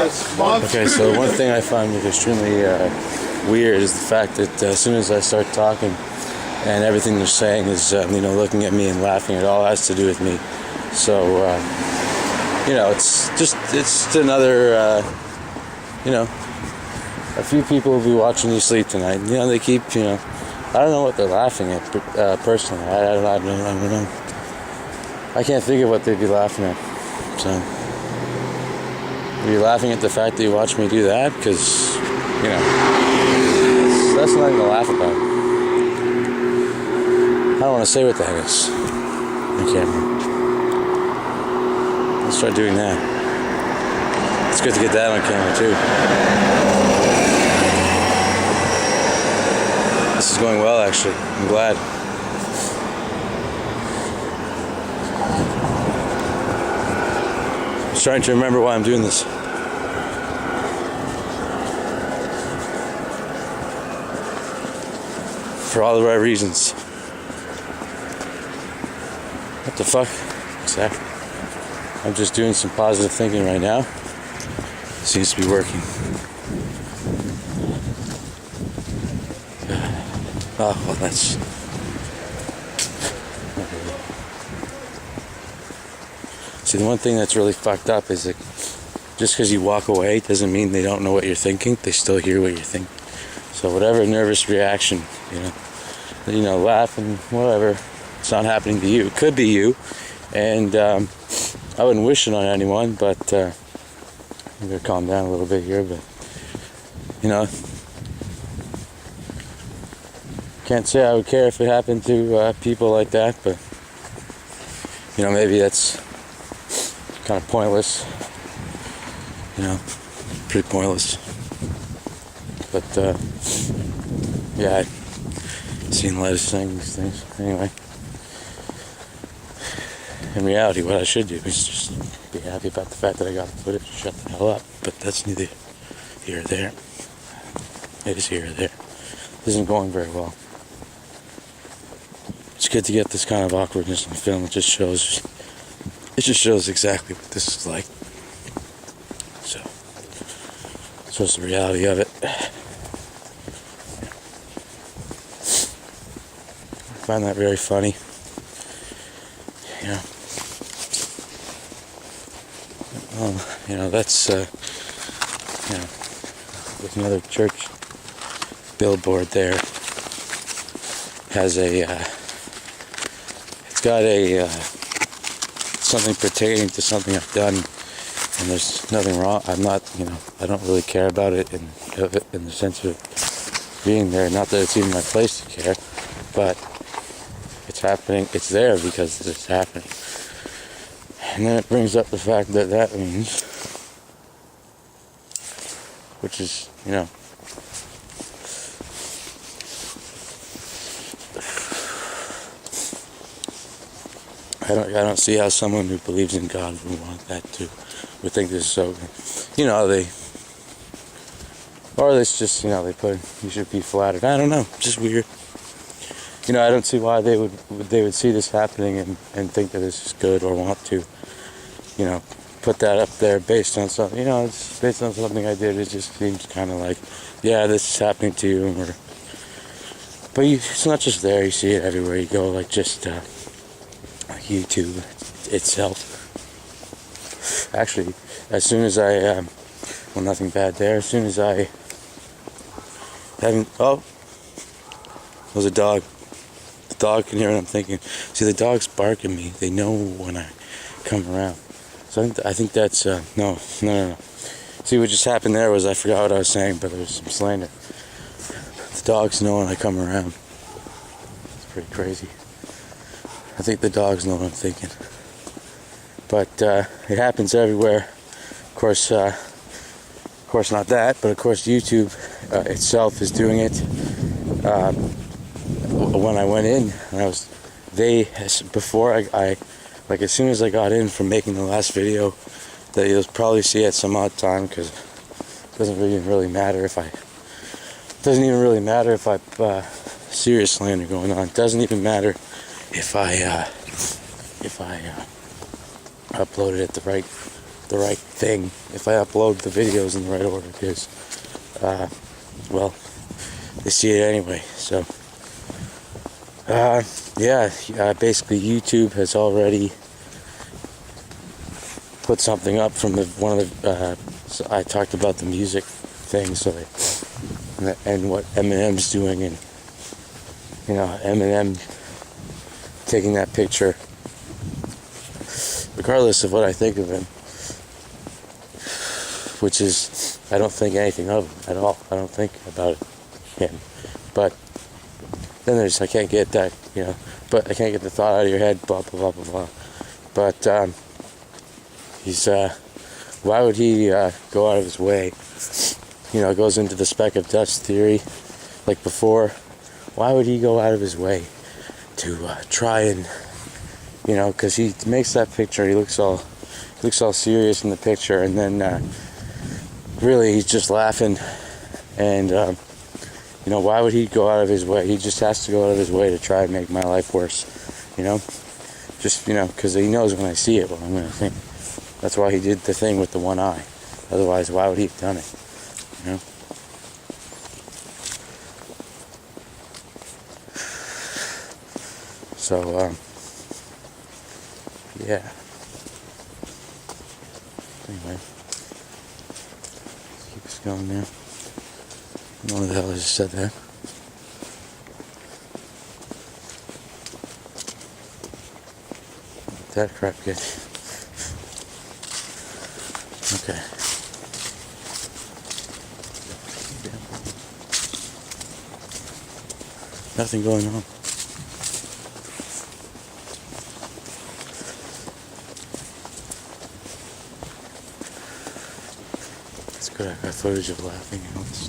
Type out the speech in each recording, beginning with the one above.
Okay, so one thing I find extremely weird is the fact that as soon as I start talking and everything they're saying is, looking at me and laughing, it all has to do with me. So, it's just another, a few people will be watching you sleep tonight. They keep, I don't know what they're laughing at personally. I don't know. I can't think of what they'd be laughing at. So, are you laughing at the fact that you watch me do that? Because, that's nothing to laugh about. I don't want to say what the heck is on camera. Let's try doing that. It's good to get that on camera too. This is going well, actually. I'm glad. I'm just trying to remember why I'm doing this. For all the right reasons. What the fuck? Exactly. I'm just doing some positive thinking right now. Seems to be working. Oh, well, that's... See, the one thing that's really fucked up is that just because you walk away doesn't mean they don't know what you're thinking. They still hear what you're thinking. So whatever nervous reaction, laugh and whatever, it's not happening to you. It could be you. And I wouldn't wish it on anyone, but I'm going to calm down a little bit here. But, can't say I would care if it happened to people like that, but maybe that's kind of pointless. Pretty pointless. But yeah, I've seen Lettuce saying these things. Anyway, in reality, what I should do is just be happy about the fact that I got the footage and shut the hell up. But that's neither here or there. It is here or there. This isn't going very well. It's good to get this kind of awkwardness in the film. It just shows exactly what this is like. So it's the reality of it. I find that very funny. That's there's another church billboard there. Has it's got something pertaining to something I've done, and there's nothing wrong. I'm not, I don't really care about it in the sense of being there. Not that it's even my place to care, but it's happening. It's there because it's happening. And then it brings up the fact that means, which is, I don't see how someone who believes in God would want that would think this is so, or it's just, they put, you should be flattered. I don't know, just weird. I don't see why they would see this happening and think that this is good or want to, put that up there based on something, it's based on something I did. It just seems kind of like, yeah, this is happening to you, but it's not just there, you see it everywhere you go, like just, like YouTube itself. Actually, as soon as I, nothing bad there, as soon as I there's a dog. The dog can hear what I'm thinking. See, the dogs bark at me. They know when I come around. So I think that's, no. See, what just happened there was I forgot what I was saying, but there was some slander. The dogs know when I come around. It's pretty crazy. I think the dogs know what I'm thinking. But it happens everywhere. Of course not that, but of course YouTube itself is doing it. When I went in, before I as soon as I got in from making the last video, that you'll probably see at some odd time, because it doesn't even really matter if I serious slander going on. It doesn't even matter if I upload it at the right the right thing if I upload the videos in the right order, because, well, they see it anyway. So, basically YouTube has already put something up from one of the, so I talked about the music thing, so and what Eminem's doing, and, you know, Eminem taking that picture, regardless of what I think of him, which is, I don't think anything of him at all. I don't think about him. But then there's, I can't get that, you know, but I can't get the thought out of your head, blah, blah, blah, blah, blah. But, he's, why would he go out of his way? You know, it goes into the speck of dust theory, like before. Why would he go out of his way to try and, you know, because he makes that picture, he looks all serious in the picture, and then really he's just laughing, and you know, why would he go out of his way? He just has to go out of his way to try and make my life worse, you know, just, you know, because he knows when I see it what I'm going to think. That's why he did the thing with the one eye. Otherwise, why would he have done it, you know? So, yeah. Anyway, let's keep this going now. I don't know who the hell I just said that. That crap good. Okay. Nothing going on. That's good. I got footage of laughing, you know, it's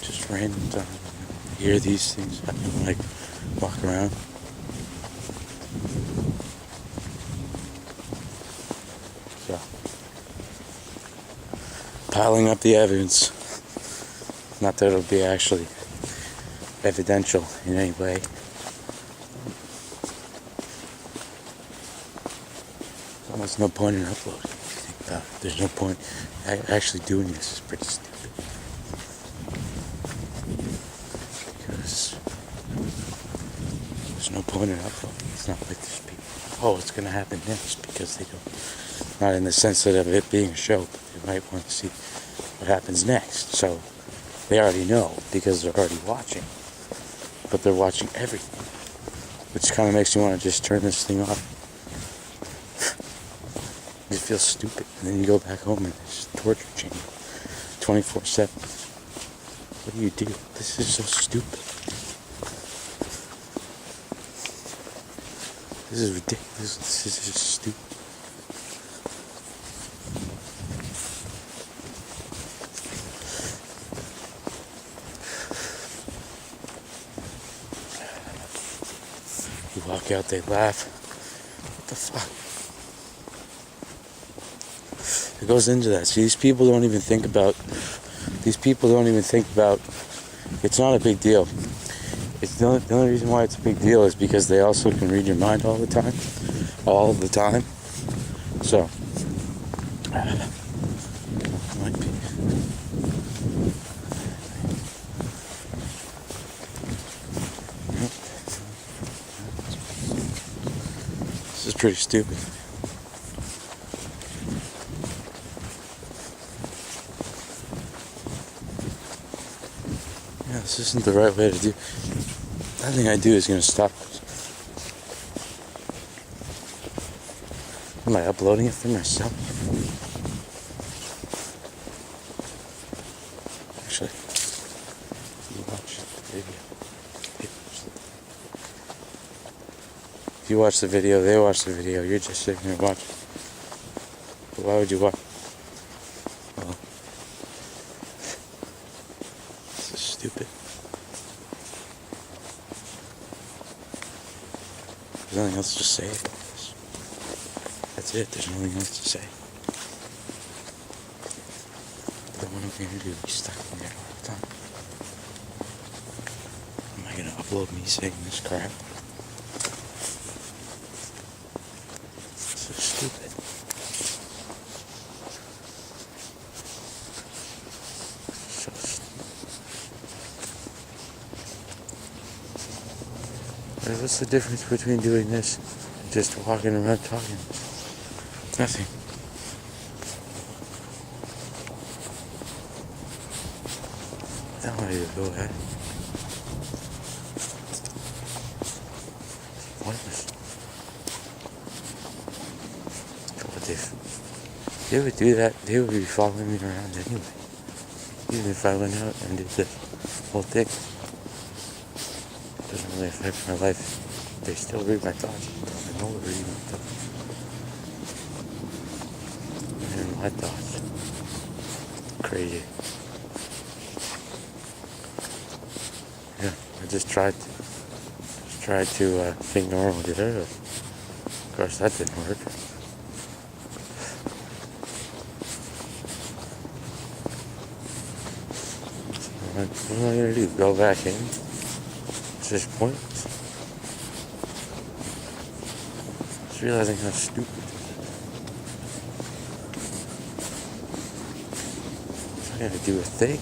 just random time. You hear these things happen, like walk around. So, piling up the evidence. Not that it'll be actually evidential in any way. There's almost no point in uploading. If you think about it. There's no point. Actually doing this is pretty stupid. Because there's no point in uploading. It's not like there's people, oh, it's going to happen next, because they don't. Not in the sense of it being a show, but they might want to see what happens next. So they already know because they're already watching. But they're watching everything, which kind of makes you want to just turn this thing off. You feel stupid, and then you go back home and it's just torture chamber, 24/7. What do you do? This is so stupid. This is ridiculous. This is just stupid. You walk out, they laugh. What the fuck? It goes into that. See, these people don't even think about, it's not a big deal. It's the only reason why it's a big deal is because they also can read your mind all the time. All the time. So, might be. This is pretty stupid. Yeah, this isn't the right way to do. Nothing I do is going to stop this. Am I uploading it for myself? Actually, you watch the video. If you watch the video, they watch the video. You're just sitting there watching. But why would you watch? Well, this is stupid. There's nothing else to say about this. That's it. There's nothing else to say. But what I'm going to do is stuck in there all the time. Am I going to upload me saying this crap? So stupid. What's the difference between doing this and just walking around talking? Nothing. I don't want you to go ahead. It's pointless. But if they would do that, they would be following me around anyway. Even if I went out and did the whole thing. It doesn't really affect my life. They still read my thoughts. I know they're reading my thoughts. And my thoughts. Crazy. Yeah, I just tried to think normal with her. Of course, that didn't work. What am I gonna do? Go back in? It's just pointless. Just realizing how stupid this is. It's not gonna do a thing.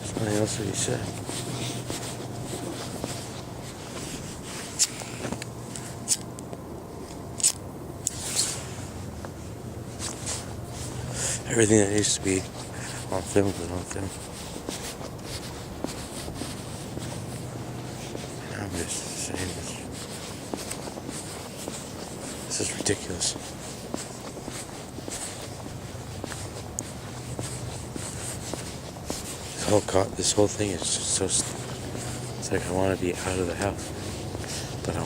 Something else that he said. Everything that used to be on film was on film. And I'm just saying this is ridiculous. This whole thing is just so stupid. It's like I want to be out of the house, but I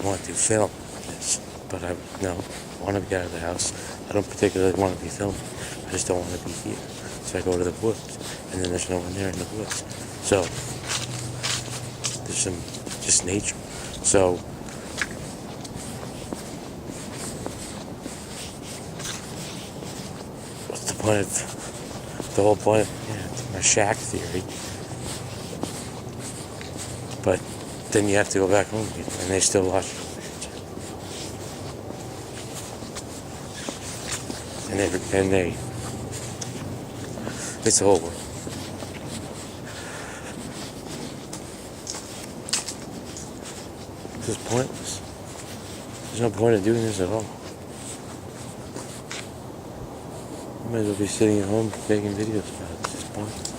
want to film this, but I want to be out of the house. I don't particularly want to be filmed. I just don't want to be here. So I go to the woods, and then there's no one there in the woods. So there's just nature. So what's the point of the whole point of my shack theory? But then you have to go back home again, and they still watch it. And they, it's the whole world. This is pointless. There's no point in doing this at all. I might as well be sitting at home making videos about it. It's just pointless.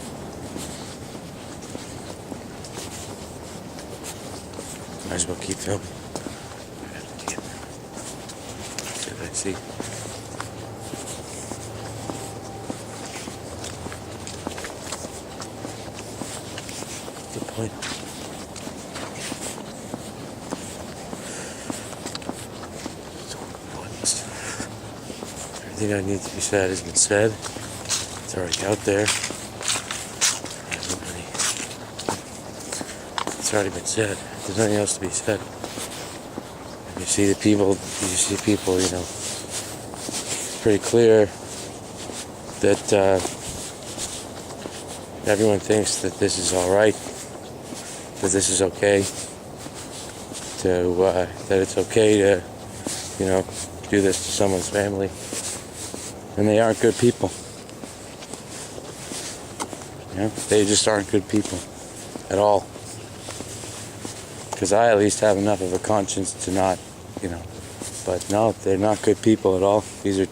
Might as well keep filming. See what I see. What's the point? It's pointless. Everything that needs to be said has been said. It's already out there. It's already been said. There's nothing else to be said. And you see people, pretty clear that everyone thinks that this is alright, that this is okay, that it's okay to, do this to someone's family. And they aren't good people. They just aren't good people at all. Because I at least have enough of a conscience to not, but no, they're not good people at all. They're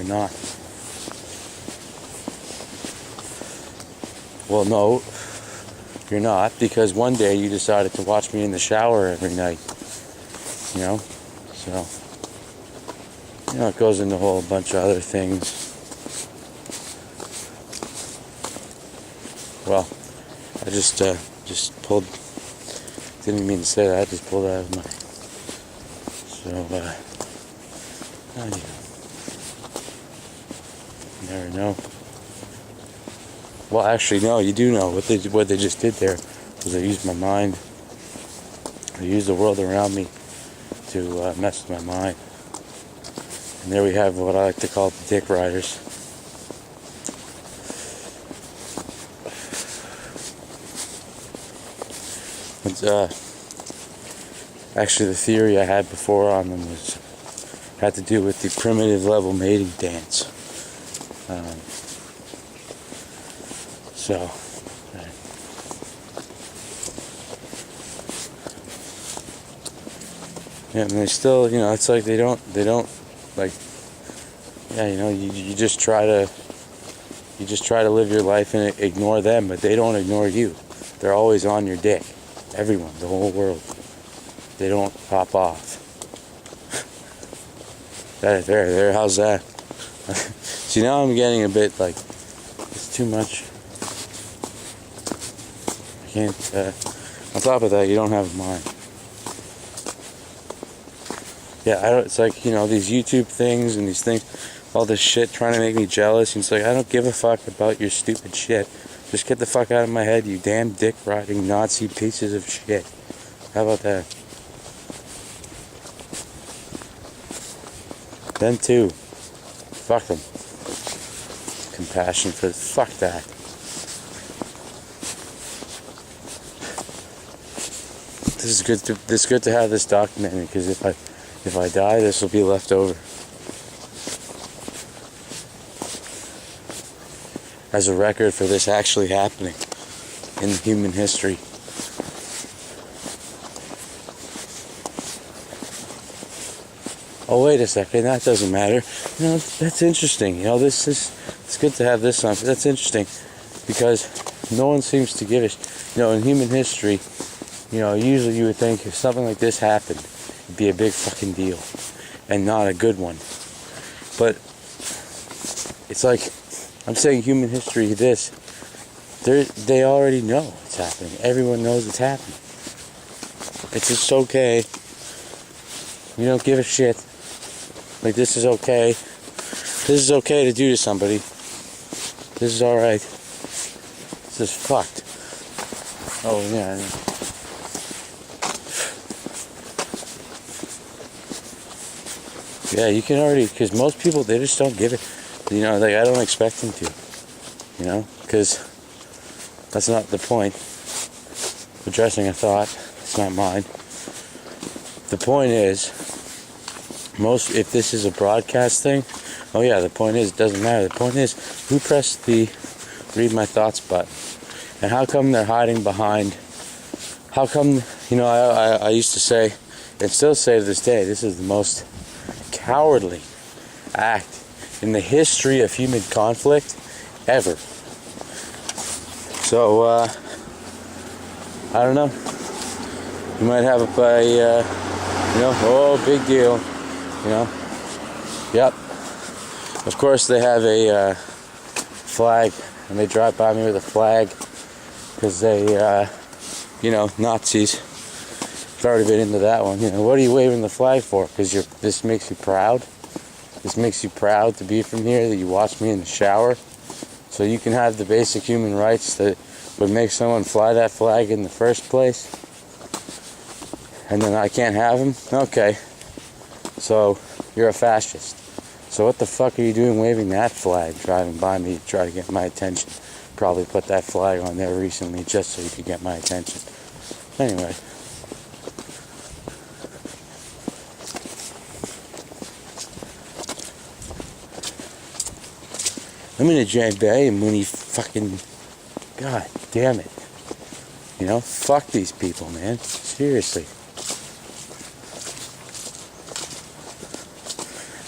not. Well, no, you're not, because one day you decided to watch me in the shower every night, so, it goes into a whole bunch of other things. Well, I just pulled, didn't mean to say that, I just pulled it out of my, you never know. Well, actually, no, you do know. What they just did there was they used my mind. They used the world around me to mess with my mind. And there we have what I like to call the dick riders. Actually, the theory I had before on them was had to do with the primitive level mating dance. So, yeah, and they still, it's like they don't, like, yeah, you just try to live your life and ignore them, but they don't ignore you. They're always on your dick. Everyone, the whole world. They don't pop off. There, how's that? See, now I'm getting a bit like, it's too much. I can't, on top of that, you don't have a mind. Yeah, it's like, these YouTube things and these things, all this shit trying to make me jealous. And it's like, I don't give a fuck about your stupid shit. Just get the fuck out of my head, you damn dick-riding Nazi pieces of shit. How about that? Them too. Fuck them. Compassion for fuck that. This is good to have this documented, because if I die, this will be left over as a record for this actually happening in human history. Oh, wait a second, that doesn't matter. That's interesting. It's good to have this on. That's interesting, because no one seems to give it. In human history, usually you would think if something like this happened, it'd be a big fucking deal, and not a good one. But it's like, I'm saying human history, they already know it's happening. Everyone knows it's happening. It's just okay. You don't give a shit. Like, this is okay. This is okay to do to somebody. This is alright. This is fucked. Oh, yeah. Yeah, you can already, because most people, they just don't give it. Like, I don't expect them to. Because that's not the point. Addressing a thought, it's not mine. The point is, if this is a broadcast thing, oh yeah, the point is, it doesn't matter. The point is, who pressed the read my thoughts button? And how come they're hiding behind, how come, I used to say, and still say to this day, this is the most cowardly act in the history of human conflict ever. So, I don't know. You might have oh, big deal. Yep. Of course, they have a flag, and they drive by me with a flag because they, Nazis. I've already been into that one. What are you waving the flag for? Because this makes you proud. This makes you proud to be from here, that you watch me in the shower. So you can have the basic human rights that would make someone fly that flag in the first place. And then I can't have them? Okay. So you're a fascist. So what the fuck are you doing waving that flag, driving by me to try to get my attention? Probably put that flag on there recently just so you could get my attention. Anyway. I'm in a J Bay and when he fucking, god damn it. Fuck these people, man. Seriously.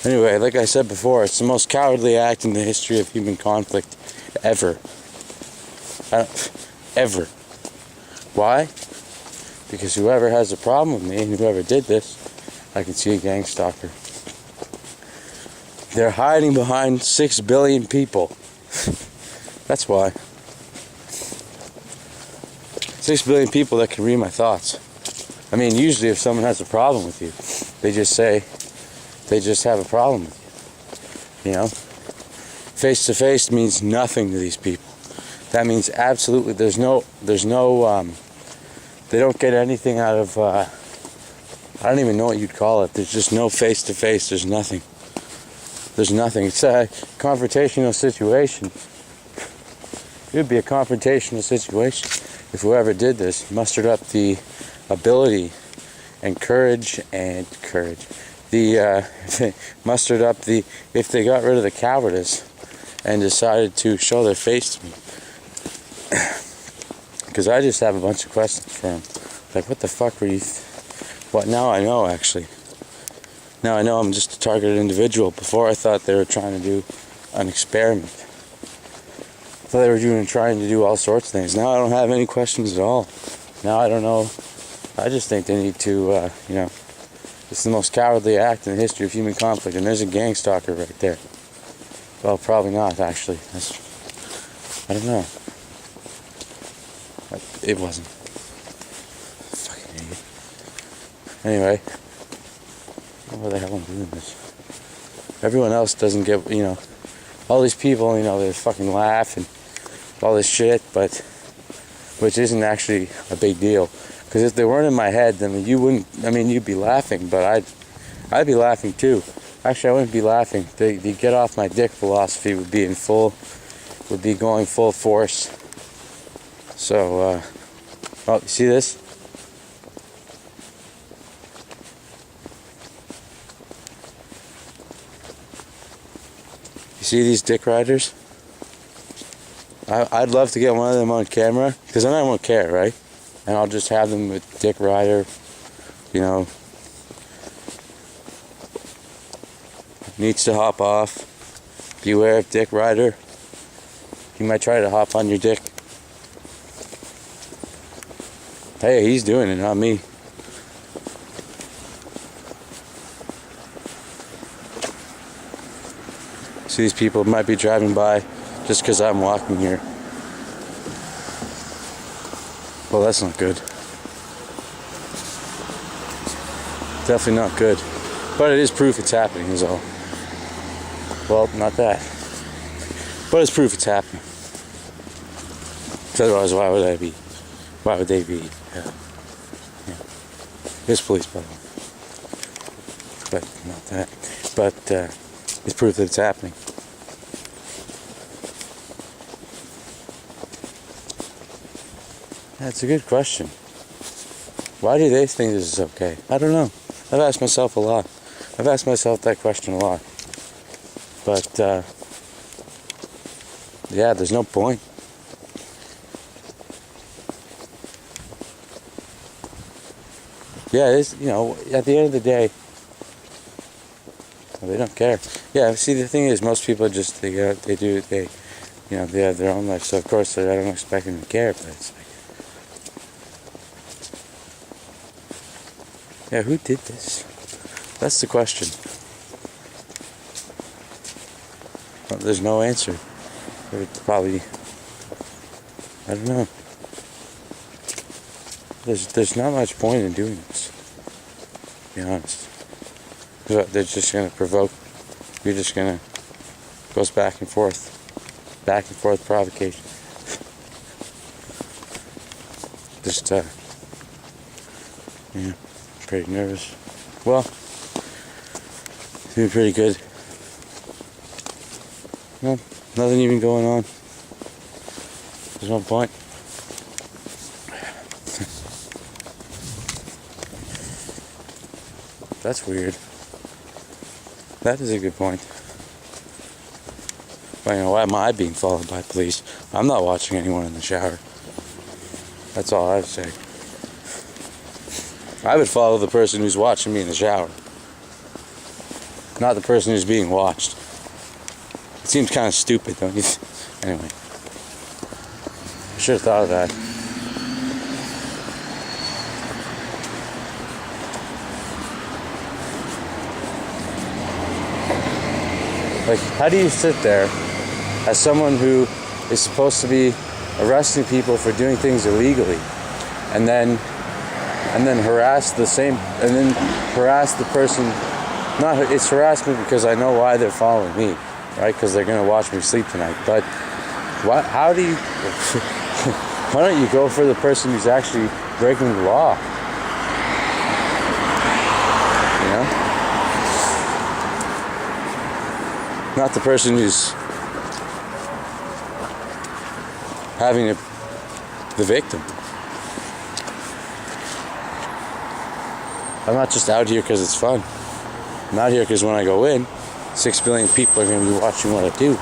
Anyway, like I said before, it's the most cowardly act in the history of human conflict ever. Ever. Why? Because whoever has a problem with me and whoever did this, I can see a gang stalker. They're hiding behind 6 billion people. That's why. 6 billion people that can read my thoughts. I mean, usually if someone has a problem with you, they just have a problem with you. Face to face means nothing to these people. That means absolutely, there's no, they don't get anything out of, I don't even know what you'd call it. There's just no face to face. There's nothing. There's nothing. It's a confrontational situation. It would be a confrontational situation if whoever did this mustered up the ability and courage, the if they mustered up if they got rid of the cowardice and decided to show their face to me. Because I just have a bunch of questions for them. Like, what the fuck were you... What, now I know, actually. Now I know I'm just a targeted individual. Before I thought they were trying to do an experiment. I thought they were trying to do all sorts of things. Now I don't have any questions at all. Now I don't know. I just think they need to, it's the most cowardly act in the history of human conflict, and there's a gang stalker right there. Well, probably not, actually. I don't know. It wasn't. Fucking idiot. Anyway, why the hell I'm doing this? Everyone else doesn't get, all these people, they fucking laugh and all this shit, but which isn't actually a big deal. Because if they weren't in my head, then you wouldn't. You'd be laughing, but I'd be laughing too. Actually, I wouldn't be laughing. The get off my dick philosophy would be going full force. So, oh, you see this? You see these dick riders? I'd love to get one of them on camera, because then I won't care, right? And I'll just have them with Dick Rider, needs to hop off. Beware of Dick Rider. He might try to hop on your dick. Hey, he's doing it, not me. So these people might be driving by just because I'm walking here. Well, that's not good. Definitely not good. But it is proof it's happening, is all. Well, not that. But it's proof it's happening. Otherwise, why would they be? It's police, by the way. But not that. But it's proof that it's happening. That's a good question. Why do they think this is okay? I don't know. I've asked myself a lot. I've asked myself that question a lot. But, yeah, there's no point. Yeah, it's, at the end of the day, they don't care. Yeah, see, the thing is, most people just, they have their own life. So, of course, I don't expect them to care, but it's like, yeah, who did this? That's the question. Well, there's no answer. Probably, I don't know. There's not much point in doing this, to be honest. They're just going to provoke. You're just going to, goes back and forth provocation. Just, yeah. Pretty nervous. Well, it's been pretty good. No, nothing even going on. There's no point. That's weird. That is a good point. But why am I being followed by police? I'm not watching anyone in the shower. That's all I have to say. I would follow the person who's watching me in the shower, not the person who's being watched. It seems kind of stupid, don't you? Anyway, I should have thought of that. Like, how do you sit there as someone who is supposed to be arresting people for doing things illegally, and then harass the person? It's harassment because I know why they're following me, right? Because they're gonna watch me sleep tonight. But how do you? Why don't you go for the person who's actually breaking the law? Not the person who's having the victim. I'm not just out here because it's fun. I'm out here because when I go in, 6 billion people are going to be watching what I do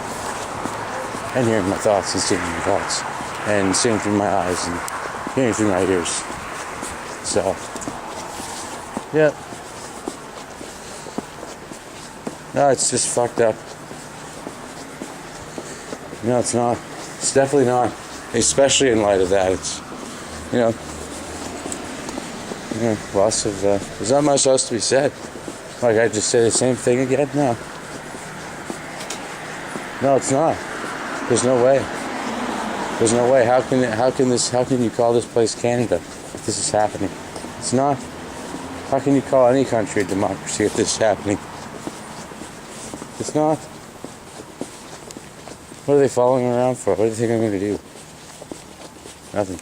and hearing my thoughts and seeing my thoughts and seeing through my eyes and hearing through my ears. So, yeah. No, it's just fucked up. No, it's not. It's definitely not. Especially in light of that. It's, loss of, there's not much else to be said. Like, I just say the same thing again? No. No, it's not. There's no way. There's no way. How can you call this place Canada if this is happening? It's not. How can you call any country a democracy if this is happening? It's not. What are they following around for? What do you think I'm going to do? Nothing.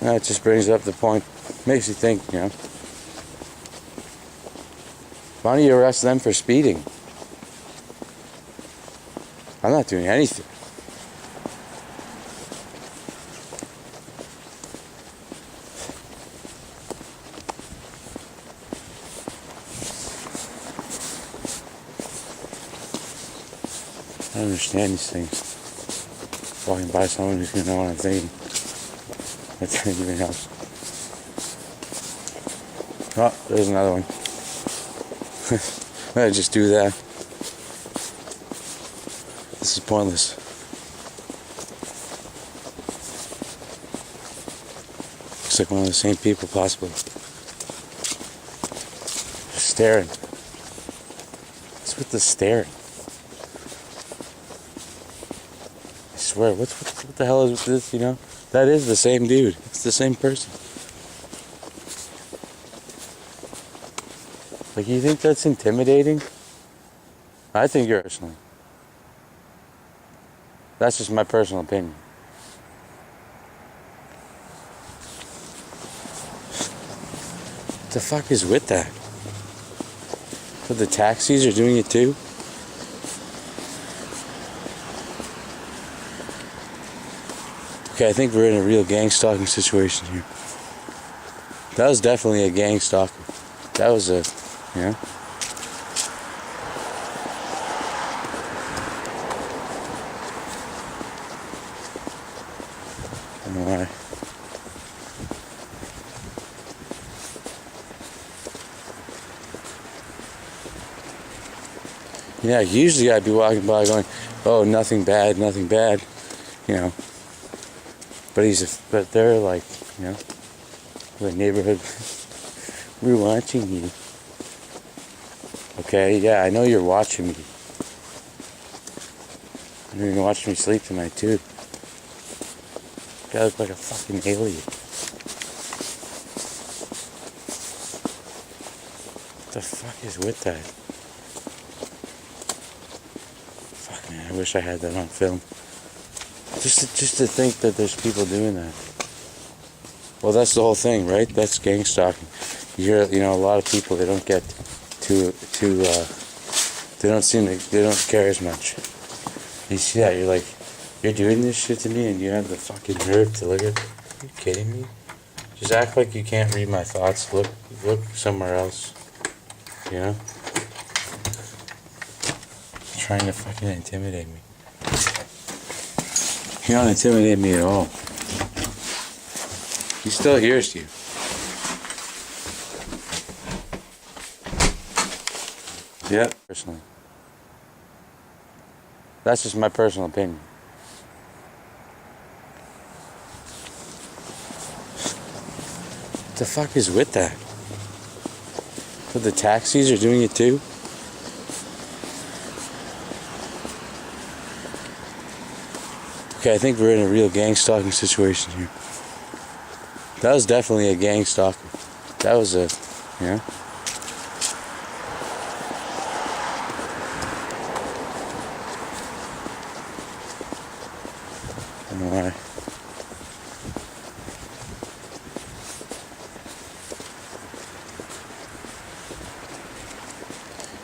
No, it just brings up the point. Makes you think, Why don't you arrest them for speeding? I'm not doing anything. I don't understand these things. Walking by someone who's going to know what I'm thinking. That's anything else. Oh, there's another one. I just do that. This is pointless. Looks like one of the same people, possibly. Just staring. What's with the staring? I swear, what the hell is with this, That is the same dude. It's the same person. Like, you think that's intimidating? I think you're personally. That's just my personal opinion. What the fuck is with that? So the taxis are doing it too? Okay, I think we're in a real gang stalking situation here. That was definitely a gang stalker. That was a, I don't know why. Yeah, usually I'd be walking by going, oh, nothing bad, but they're like, the neighborhood, we're watching you. Okay, yeah, I know you're watching me. I know you're gonna watch me sleep tonight too. I look like a fucking alien. What the fuck is with that? Fuck, man, I wish I had that on film. Just to think that there's people doing that. Well, that's the whole thing, right? That's gang stalking. You hear, a lot of people, they don't get they don't care as much. You see that, you're like, you're doing this shit to me and you have the fucking nerve to look at me? Are you kidding me? Just act like you can't read my thoughts. Look somewhere else. Trying to fucking intimidate me. You don't intimidate me at all. He still hears you. Yeah, personally. That's just my personal opinion. What the fuck is with that? So the taxis are doing it too? Okay, I think we're in a real gang stalking situation here. That was definitely a gang stalker. That was a, I don't know why.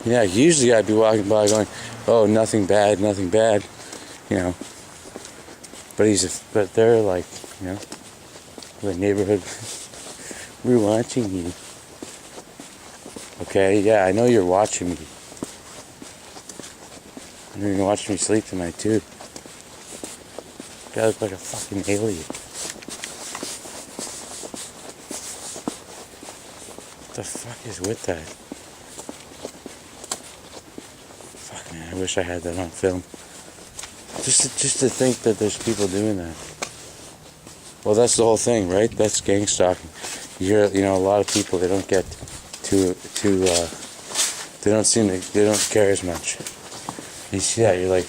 Yeah, usually I'd be walking by going, oh, nothing bad, but they're like, the neighborhood, we're watching you. Okay, yeah, I know you're watching me. I know you're watching me sleep tonight too. I look like a fucking alien. What the fuck is with that? Fuck man, I wish I had that on film. Just to think that there's people doing that. Well, that's the whole thing, right? That's gang stalking. You know, a lot of people, they don't get they don't care as much. You see that, you're like,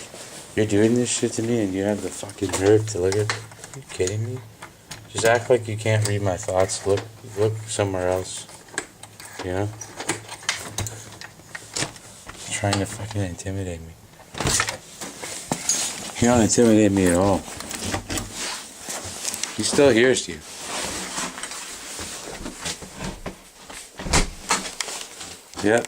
you're doing this shit to me and you have the fucking nerve to look at, are you kidding me? Just act like you can't read my thoughts. Look somewhere else. You know? Trying to fucking intimidate me. You don't intimidate me at all. He still hears you. Yep.